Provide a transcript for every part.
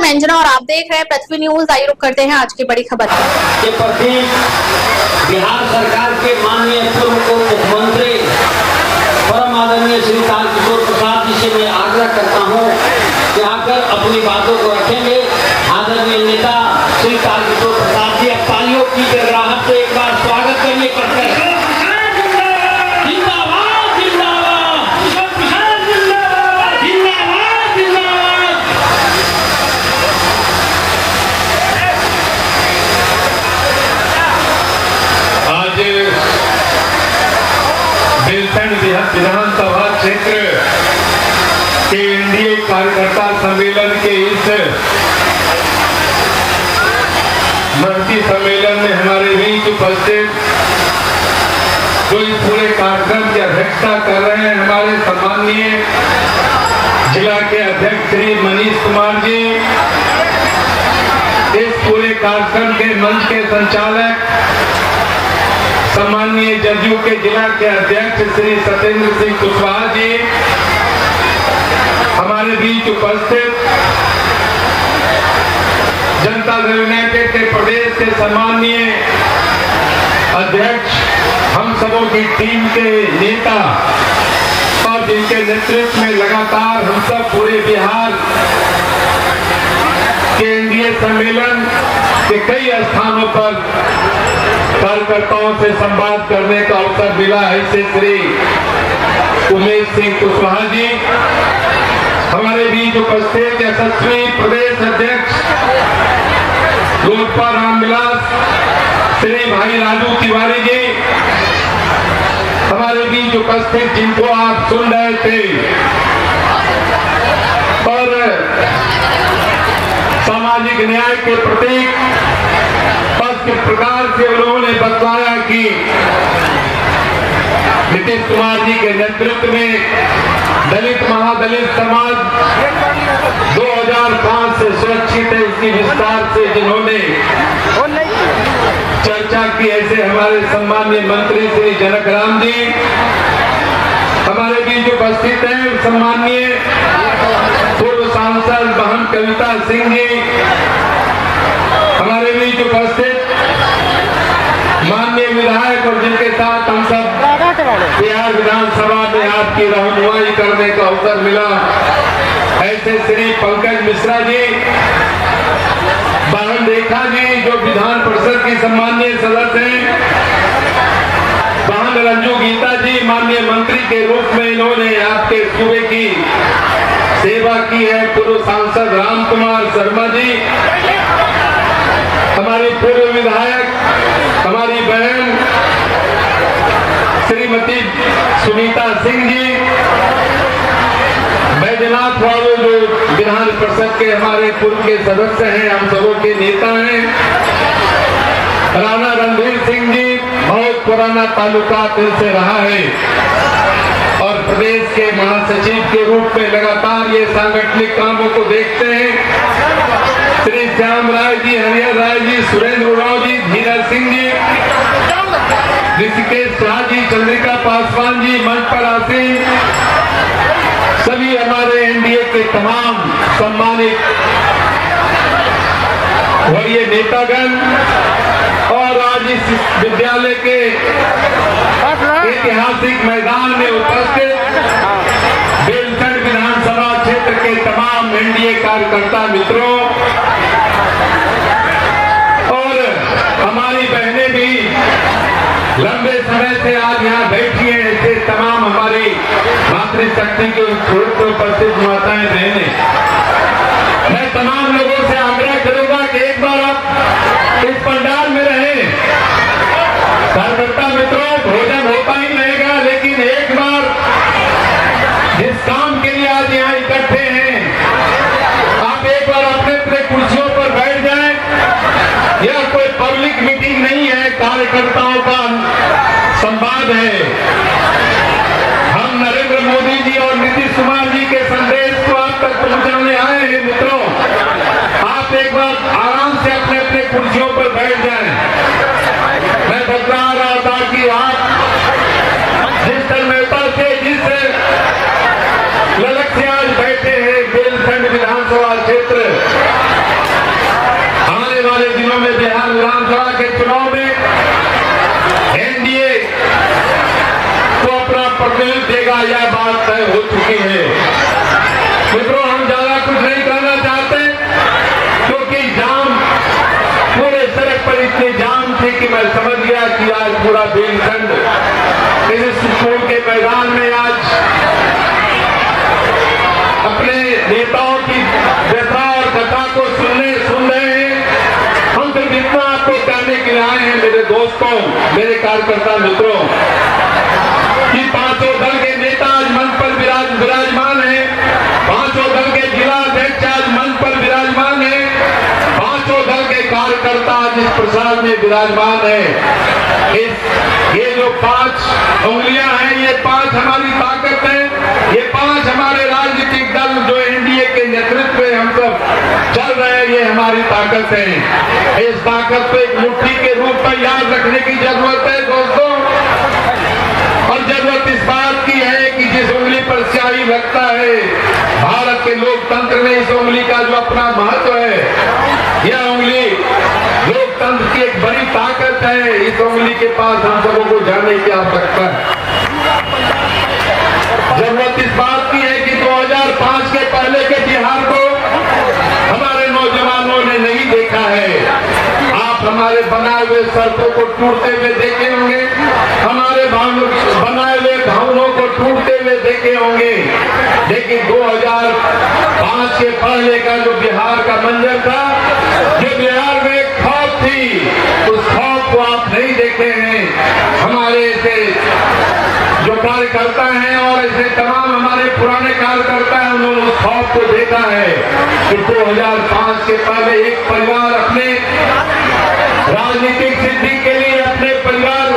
मैं अंजना और आप देख रहे हैं पृथ्वी न्यूज। आइए रुक करते हैं आज की बड़ी खबर के प्रति बिहार सरकार के माननीय पूर्व उप मुख्यमंत्री परम आदरणीय श्री तारकिशोर प्रसाद जी से मैं आग्रह करता हूं कि आकर अपनी बातों को रखेंगे। आदरणीय नेता श्री तारकिशोर प्रसाद जी, अब तालियों की गड़गड़ाहट से एक बार स्वागत करिए करते विधानसभा क्षेत्र के एनडीए कार्यकर्ता सम्मेलन के इस मंत्री सम्मेलन में हमारे बीच उपस्थित जो इस पूरे कार्यक्रम की अध्यक्षता कर रहे हैं हमारे सम्माननीय जिला के अध्यक्ष श्री मनीष कुमार जी, इस पूरे कार्यक्रम के मंच के संचालक सम्माननीय जदयू के जिला के अध्यक्ष श्री सत्येंद्र सिंह कुशवाहा जी, हमारे बीच उपस्थित जनता दल यूनाइटेड के प्रदेश के सम्माननीय अध्यक्ष, हम सबों की टीम के नेता और जिनके नेतृत्व में लगातार हम सब पूरे बिहार के एनडीए सम्मेलन के कई स्थानों पर कार्यकर्ताओं से संवाद करने का अवसर मिला है, ऐसे श्री उमेश सिंह कुशवाहा जी, हमारे बीच उपस्थित यशस्वी प्रदेश अध्यक्ष लोजपा रामविलास श्री भाई राजू तिवारी जी, हमारे बीच उपस्थित जिनको आप सुन रहे थे और सामाजिक न्याय के प्रतीक किस प्रकार से उन्होंने बतलाया कि नीतीश कुमार जी के नेतृत्व में दलित महादलित समाज 2005 से सुरक्षित है, इसकी विस्तार से जिन्होंने चर्चा की, ऐसे हमारे सम्माननीय मंत्री श्री जनक राम जी हमारे बीच उपस्थित हैं। सम्माननीय पूर्व सांसद बहन कविता सिंह जी हमारे बीच उपस्थित, माननीय विधायक और जिनके साथ हम सब बिहार विधानसभा में आपकी रहनुमाई करने का अवसर मिला, ऐसे श्री पंकज मिश्रा जी, बहन रेखा जी जो विधान परिषद की सम्माननीय सदस्य हैं, बहन रंजू गीता जी माननीय मंत्री के रूप में इन्होंने आपके सूबे की सेवा की है, पूर्व सांसद राम कुमार शर्मा जी, हमारी पूर्व विधायक हमारी बहन श्रीमती सुनीता सिंह जी, बैजनाथ बाबू जो विधान परिषद के हमारे पूर्व के सदस्य हैं, हम सबों के नेता हैं, राणा रणधीर सिंह जी बहुत पुराना ताल्लुका से रहा है और प्रदेश के महासचिव के रूप में लगातार ये सांगठनिक कामों को देखते हैं, श्री श्याम राय जी, हरिहर राय जी, सुरेंद्र उरांव जी, धीरज सिंह जी, ऋषिकेश शाह जी, चंद्रिका पासवान जी, मंच पर आसीन सभी हमारे एनडीए के तमाम सम्मानित वरीय नेतागण और आज इस विद्यालय के ऐतिहासिक मैदान में उपस्थित बेलखंड विधानसभा क्षेत्र के तमाम एनडीए कार्यकर्ता मित्रों और हमारी बहनें भी लंबे समय से आज यहाँ बैठी हैं, ऐसे तमाम हमारी मातृशक्ति के उपस्थित माताएं बहनें, मैं तमाम लोगों से आग्रह करूंगा कि एक बार आप इस पंडाल में रहें। कार्यकर्ता मित्रों, भोजन होता ही रहेगा, लेकिन एक बार जिस काम के लिए आज यहाँ इकट्ठे हैं, आप एक बार अपने अपने कुर्सियों पर बैठ जाएं। यह कोई पब्लिक मीटिंग नहीं है, कार्यकर्ताओं का संवाद है। हम नरेंद्र मोदी जी और नीतीश कुमार जी के संदेश को आप तक पहुंचाने आए हैं। मित्रों, आप एक बार आराम से अपने अपने कुर्सियों पर बैठ जाएं। मैं बता रहा था कि आप जिस तन्मयता से जिस ललक से आज बैठे हैं बेलखंड विधानसभा क्षेत्र में एनडीए को अपना प्रतिनिधित्व देगा, यह बात तय हो चुकी है। मित्रों, हम ज्यादा कुछ नहीं कहना चाहते, क्योंकि जाम पूरे सड़क पर इतनी जाम थी कि मैं समझ गया कि आज पूरा बेलखंड इस स्कूल के मैदान में आज अपने नेताओं की व्यथा और कथा को सुन रहे हैं। हम सिर्फ इतना आपको कहने के लिए आए हैं मेरे दोस्तों, मेरे कार्यकर्ता मित्रों, कि पांचों दल के नेता आज मंच पर विराजमान हैं, पांचों दल के जिला अध्यक्ष आज मंच पर विराजमान हैं, पांचों दल के कार्यकर्ता आज इस प्रसाद में विराजमान है। ये जो 5 उंगलियां हैं, ये 5 हमारी ताकत है, ये 5 हमारे राजनीतिक दल जो एनडीए के नेतृत्व में हम सब चल रहे हैं, ये हमारी ताकत है। इस ताकत को एक मुट्ठी के रूप में याद रखने की जरूरत है दोस्तों, और जरूरत इस बात की है कि जिस उंगली पर स्याही लगता है, भारत के लोकतंत्र में इस उंगली का जो अपना महत्व है, यह उंगली लोकतंत्र की एक बड़ी ताकत है। इस उंगली के पास हम सबों को जाने की आवश्यकता है। जरूरत इस बात की है कि 2005 के पहले के बिहार को हमारे नौजवानों ने नहीं देखा है। आप हमारे बनाए हुए सड़कों को टूटते हुए देखे होंगे, हमारे बनाए हुए भवनों को टूटते हुए देखे होंगे, लेकिन 2005 के पहले का जो बिहार का मंजर था, जो बिहार में एक खौफ थी, उस खौफ को आप नहीं देखे हैं। हमारे ऐसे जो कार्यकर्ता हैं और ऐसे तमाम हमारे पुराने कार्यकर्ता हैं, उन्होंने उस खौफ को देखा है कि 2005 के पहले एक परिवार अपने राजनीतिक सिद्धि के लिए, अपने परिवार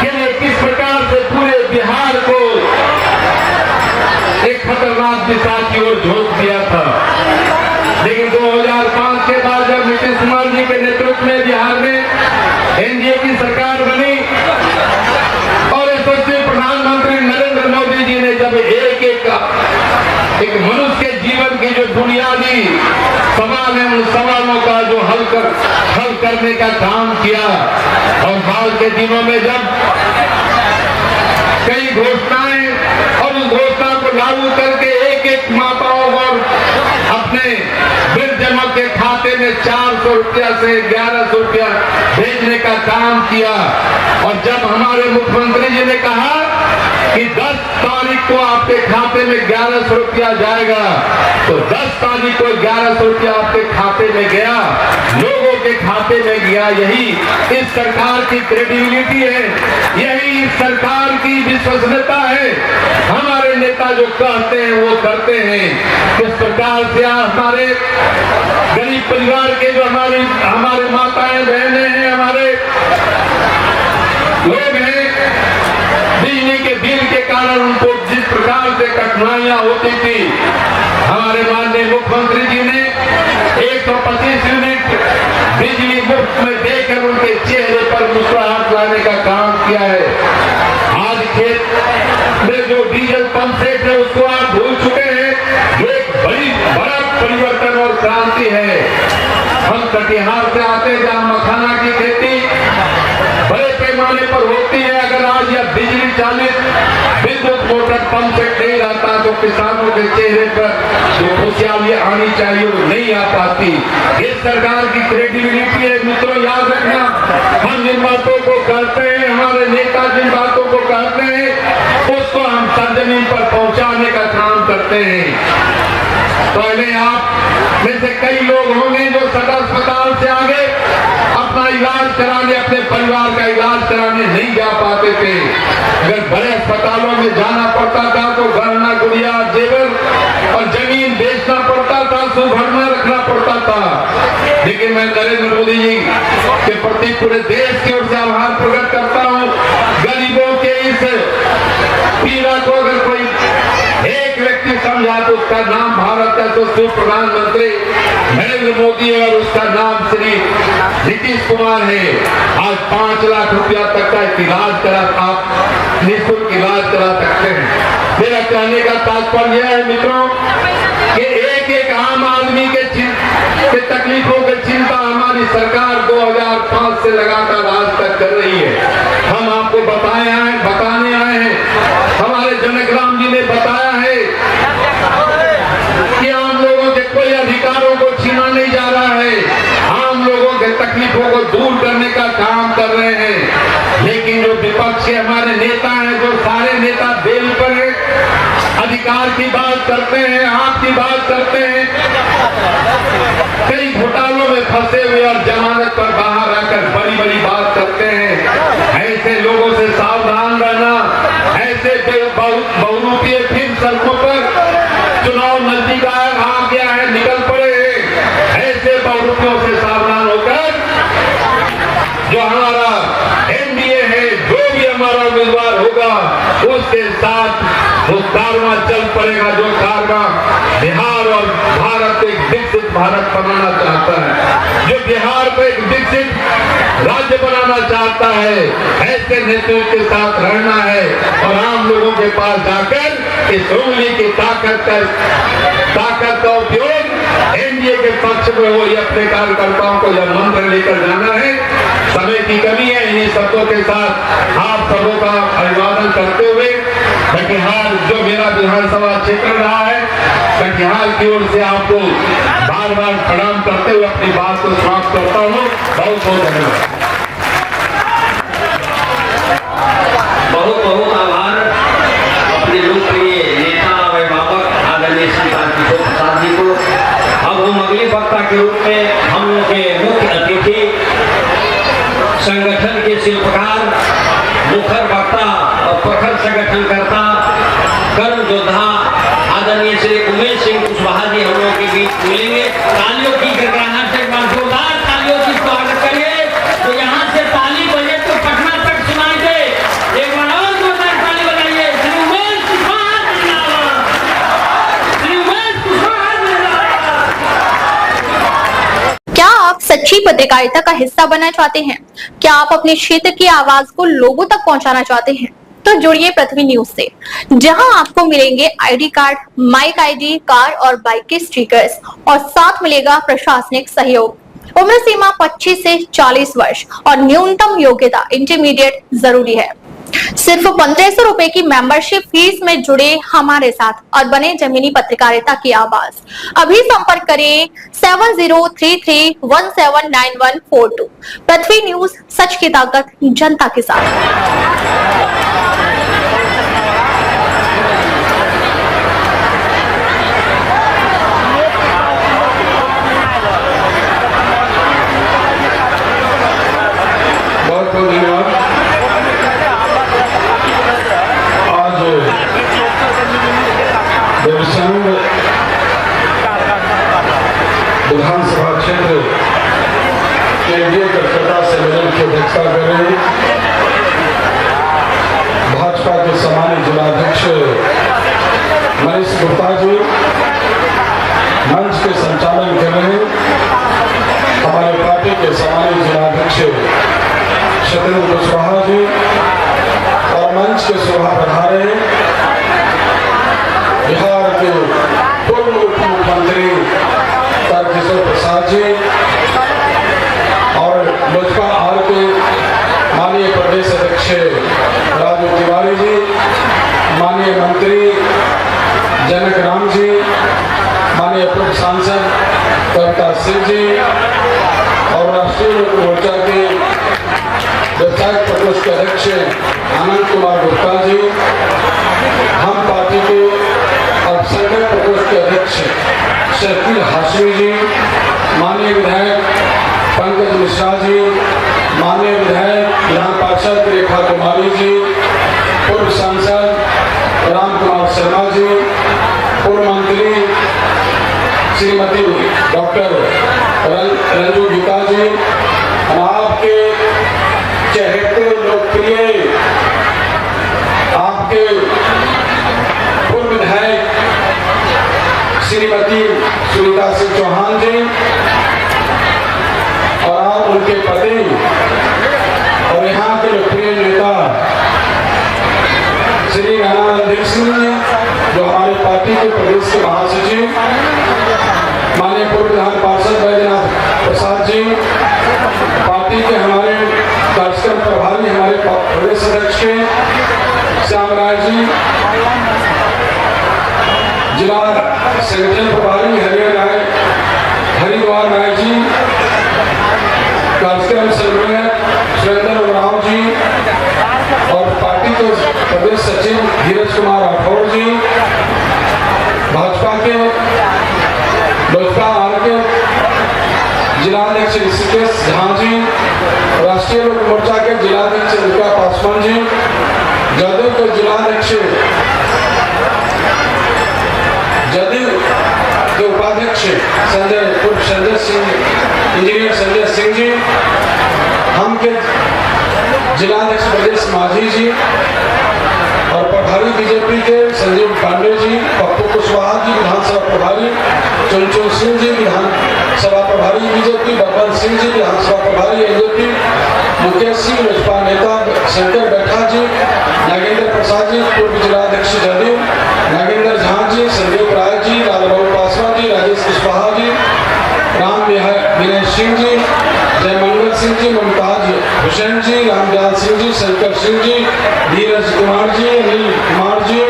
के लिए किस प्रकार से पूरे बिहार को एक खतरनाक दिशा की ओर झोंक दिया था। लेकिन 2005 के बाद जब नीतीश कुमार जी के नेतृत्व में बिहार में एनडीए की सरकार बनी और यशस्वी प्रधानमंत्री नरेंद्र मोदी जी ने जब एक मनुष्य के जीवन की जो बुनियादी सवाल है, उन सवालों का जो हल करने का काम किया, और बाद के दिनों में जब कई घोषणाएं और उस घोषणा को लागू करके एक माताओं और अपने वृद्धजनों के खाते में 400 रुपया से 1100 रुपया भेजने का काम किया, और जब हमारे मुख्यमंत्री जी ने कहा कि 10 तारीख को आपके खाते में 1100 रुपया जाएगा, तो 10 तारीख को 1100 रुपया आपके खाते में गया, लोगों के खाते में गया। यही इस सरकार की क्रेडिबिलिटी है, यही इस सरकार की विश्वसनीयता है। हमारे नेता जो कहते हैं वो करते हैं। किस प्रकार से हमारे गरीब परिवार के जो हमारे माताएं बहनें हैं, हमारे लोग हैं, बिजली के बिल के कारण उनको जिस प्रकार से कठिनाइयां होती थी, हमारे माननीय मुख्यमंत्री जी ने 125 यूनिट बिजली मुफ्त में देकर उनके चेहरे पर मुस्कुराहट लाने का काम किया है। आज खेत में जो डीजल पंप सेट है उसको आप भूल चुके हैं, जो एक बड़ा परिवर्तन और क्रांति है। हम कटिहार से आते हैं जहाँ मखाना की खेती बड़े पैमाने पर होती है। अगर आज यह बिजली चालित विद्युत मोटर पंप सेट नहीं रहता तो किसानों के चेहरे पर जो खुशहाली आनी चाहिए वो नहीं आ पाती। इस सरकार की क्रेडिबिलिटी है। मित्रों, याद रखना, हम जिन बातों को कहते हैं, हमारे नेता जिन बातों को कहते हैं, उसको हम सरजमीन पर पहुंचाने का काम करते हैं। पहले आप में से कई लोग होंगे जो सदर अस्पताल से आगे अपना इलाज कराने, अपने परिवार का इलाज कराने नहीं जा पाते थे। अगर बड़े अस्पतालों में जाना पड़ता था तो गहना गुड़िया जेवर और जमीन बेचना पड़ता था, सुभरना रखना पड़ता था। लेकिन मैं नरेंद्र मोदी जी के प्रति पूरे देश की ओर से आभार प्रकट करता हूँ। गरीबों के इस पीड़ा को अगर कोई एक व्यक्ति समझा तो उसका नाम भारत का यशस्वी प्रधानमंत्री नरेंद्र मोदी है और उसका नाम श्री नीतीश कुमार है। आज 5 लाख रुपया तक का इलाज करा, आप निःशुल्क इलाज करा सकते हैं। मेरा कहने का तात्पर्य है मित्रों कि एक आम आदमी के तकलीफों की चिंता हमारी से लगातार आज तक कर रही है। हम आपको बताने आए हैं, हमारे जनक राम जी ने बताया है कि आम लोगों के कोई अधिकारों को छीना नहीं जा रहा है, आम लोगों के तकलीफों को दूर करने का काम कर रहे हैं। लेकिन जो विपक्ष के हमारे नेता हैं, जो सारे नेता बेल पर अधिकार की बात करते हैं, आप की बात करते हैं, कई घोटालों में फंसे हुए और जमानत पर बाहर आकर बड़ी बड़ी बात करते हैं, ऐसे लोगों से सावधान रहना। ऐसे बहुरूपीय फिर सड़कों पर चुनाव नजदीक आ गया है, निकल पड़े हैं, ऐसे बहुरूपियों से सावधान होकर जो हमारा एनडीए है, जो भी हमारा उम्मीदवार होगा उसके साथ वो कारवां चल पड़ेगा, जो कारवां बिहार और भारत एक विकसित भारत बनाना चाहता है, जो बिहार को एक विकसित राज्य बनाना चाहता है, ऐसे नेतृत्व के साथ रहना है और आम लोगों के पास जाकर इस उंगली की ताकत का उपयोग एनडीए के पक्ष में हो, ये अपने कार्यकर्ताओं को यह मंत्र लेकर जाना है। समय की कमी है, इन्हीं शब्दों के साथ आप सबों का अभिवादन करते हुए कटिहार, जो मेरा विधानसभा क्षेत्र रहा है, कटिहार की ओर से आपको बार बार प्रणाम करते हुए अपनी बात को समाप्त करता हूँ। बहुत बहुत धन्यवाद। बहुत बहुत आभार अपने लोकप्रिय नेता अभिभावक आदरणीय श्री तारकिशोर प्रसाद जी को। अब हम अगले वक्ता के रूप में हम लोग के मुख्य अतिथि, संगठन के शिल्पकार, मुखर वक्ता और प्रखर संगठनकर्ता, कर्म योद्धा आदरणीय श्री उमेश सिंह कुशवाहा जी हम लोग के बीच मिलेंगे। तालियों की गड़गड़ाहट से जोरदार तालियों की स्वागत करिए। तो यहाँ से ताली बजे तो पटना तक सुनाई दे। एक बार और जोरदार ताली बजाइए। श्री उमेश कुशवाहा जिंदाबाद, श्री उमेश कुशवाहा जिंदाबाद। क्या आप सच्ची पत्रकारिता का हिस्सा बनना चाहते हैं? क्या आप अपने क्षेत्र की आवाज को लोगों तक पहुंचाना चाहते हैं? तो जुड़िए पृथ्वी न्यूज से, जहां आपको मिलेंगे ID card, mic ID, car और बाइक के स्टिकर्स और साथ मिलेगा प्रशासनिक सहयोग। उम्र सीमा 25 से 40 वर्ष और न्यूनतम योग्यता इंटरमीडिएट जरूरी है। सिर्फ 1500 रुपए की मेंबरशिप फीस में जुड़े हमारे साथ और बने जमीनी पत्रकारिता की आवाज। अभी संपर्क करें 7033179142। पृथ्वी न्यूज, सच की ताकत जनता के साथ। बहुत बहुत धन्यवाद। आज देवसंग विधानसभा क्षेत्र केंद्रीय कार्यकर्ता सम्मेलन की अध्यक्षता कर रहे हैं भाजपा के सम्मानित जिलाध्यक्ष मनीष गुप्ता जी, मंच के संचालन कर रहे हैं हमारे पार्टी के सम्मानित जिलाध्यक्ष सत्येंद्र कुशवाहा जी और मंच के शोभा बढ़ा रहे बिहार के पूर्व उप मुख्यमंत्री तारकिशोर प्रसाद जी और लोजपा आर के माननीय प्रदेश अध्यक्ष राजू तिवारी जी, माननीय मंत्री जनक राम जी, माननीय पूर्व सांसद कविता सिंह जी और राष्ट्रीय लोक मोर्चा के व्यवसायिक प्रकोष्ठ के अध्यक्ष आनंद कुमार गुप्ता जी, हम पार्टी के अल्पसंख्यक प्रकोष्ठ के अध्यक्ष शकील हाशमी जी, माननीय विधायक पंकज मिश्रा जी, माननीय विधायक विधान पार्षद रेखा कुमारी जी, पूर्व सांसद राम कुमार शर्मा जी, पूर्व मंत्री श्रीमती डॉक्टर रंजू गीता जी, आपके चहेते लोकप्रिय आपके पूर्व विधायक श्रीमती सुनीता सिंह चौहान जी और आप उनके पति और यहाँ के लोकप्रिय नेता श्री राणानंद सिंह जो हमारे पार्टी के प्रदेश के महासचिव, माननीय पूर्व विधान पार्षद बैजनाथ प्रसाद जी, पार्टी के हमारे जी, जिला संगठन प्रभारी हरिद्वार राय जी, कार्यक्रम समन्वयक सुरेंद्र उरांव जी और पार्टी के प्रदेश सचिव धीरज कुमार राठौर जी, भाजपा के लोजपा आर के जिलाध्यक्ष ऋषिकेश झा जी, राष्ट्रीय लोक मोर्चा के जिलाध्यक्ष रुका पासवान जी, जदयू के जिलाध्यक्ष जदयू के उपाध्यक्ष संजय सिंह, इंजीनियर संजय सिंह जी, हम के जिलाध्यक्ष प्रदेश माझी जी और प्रभारी बीजेपी के संजीव पांडे जी, पप्पू कुशवाहा जी विधानसभा प्रभारी, चुनचुन सिंह जी विधानसभा प्रभारी बीजेपी, बब्बन सिंह जी विधानसभा प्रभारी एलजेपी, मुकेश सिंह लोजपा नेता, शंकर बैठा जी, नागेंद्र प्रसाद जी पूर्व जिलाध्यक्ष जदयू, नागेंद्र झा जी, संदीप राय जी, लालबाबू पासवान जी, राजेश कुशवाहा जी, राम विनय सिंह जी, जयमंगल सिंह जी, मुमताज हुसैन जी, रामदयाल सिंह जी, शंकर सिंह जी, धीरज कुमार जी, अनिल कुमार जी,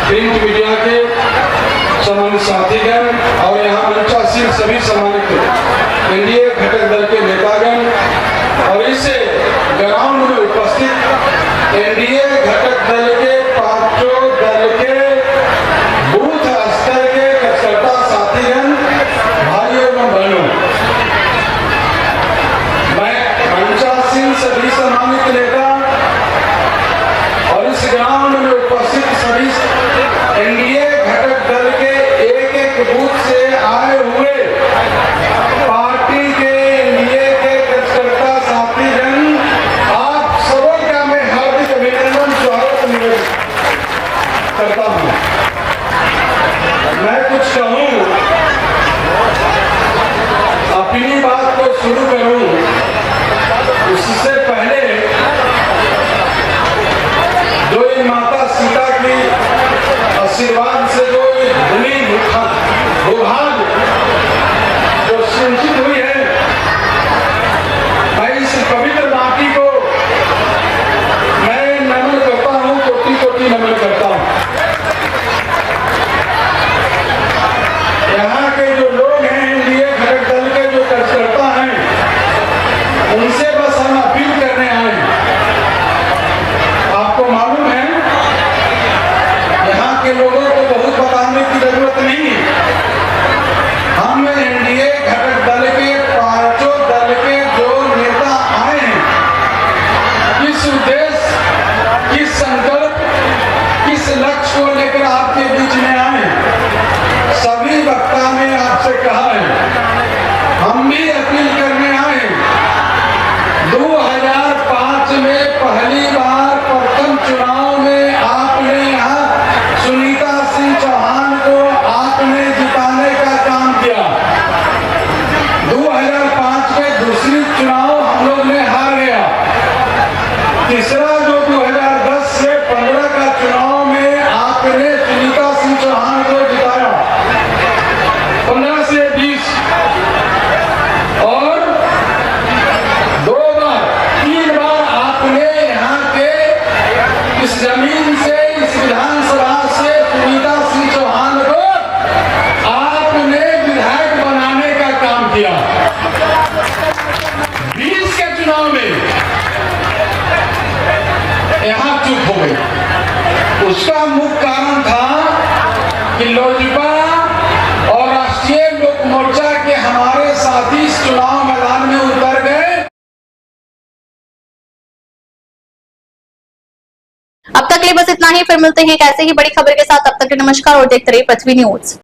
प्रिंट मीडिया के सम्मानित साथीगण और यहाँ मंचासीन सभी सम्मानित एनडीए घटक दल के नेतागण और इस ग्राउंड में उपस्थित एनडीए घटक दल के पांचों दल के बूथ स्तर के कार्यकर्ता साथीगण, भाइयों एवं बहनों, मैं मंचासीन सभी सम्मानित नेता और इस ग्राउंड में उपस्थित सभी एनडीए घटक दल के एक बूथ से आए हुए पार्टी के एनडीए के कार्यकर्ता साथीगण, आप सबों का मैं हार्दिक अभिनंदन स्वागत करता हूं। मैं कुछ कहूं, अपनी बात को शुरू करूं उससे पहले जो ये माता सीता की आशीर्वाद से जो भूमि भूभाग जो सिंचित हुई है, मैं इस पवित्र माटी को मैं नमन करता हूं, कोटि कोटि नमन करता हूं। यहाँ के जो लोग हैं, एनडीए घटक दल के जो कार्यकर्ता हैं, उनसे बस हम अपील करने आए हैं। आपको मालूम है, यहाँ के लोगों को बहुत बताने की जरूरत नहीं है। हम एनडीए घटक दल के पांचों दल के जो नेता आए हैं, किस उद्देश्य, किस संकल्प, किस लक्ष्य को लेकर आपके बीच में आए, सभी वक्ता ने आपसे कहा है। हम भी अपील करने आए। 2005 में पहली बार प्रथम चुनाव में आपने यहाँ सुनीता सिंह चौहान को आपने जिताने का काम किया। 2005 में दूसरी चुनाव हम लोग ने हार गया। तीसरा जो 2010 से 15 का चुनाव में आपने सुनीता सिंह चौहान को जिताया, 15 से 20 और 3 बार आपने यहाँ के इस जमीन से, इस विधानसभा से सुनीता सिंह चौहान को आपने विधायक बनाने का काम किया। 20 के चुनाव में यहाँ चुप हो गई। उसका मुख्य कारण था कि लोजपा और राष्ट्रीय लोक मोर्चा के हमारे साथी इस चुनाव मैदान में उतर गए। अब तक के लिए बस इतना ही, फिर मिलते हैं एक ऐसे ही बड़ी खबर के साथ। तब तक के नमस्कार और देखते रहिए पृथ्वी न्यूज।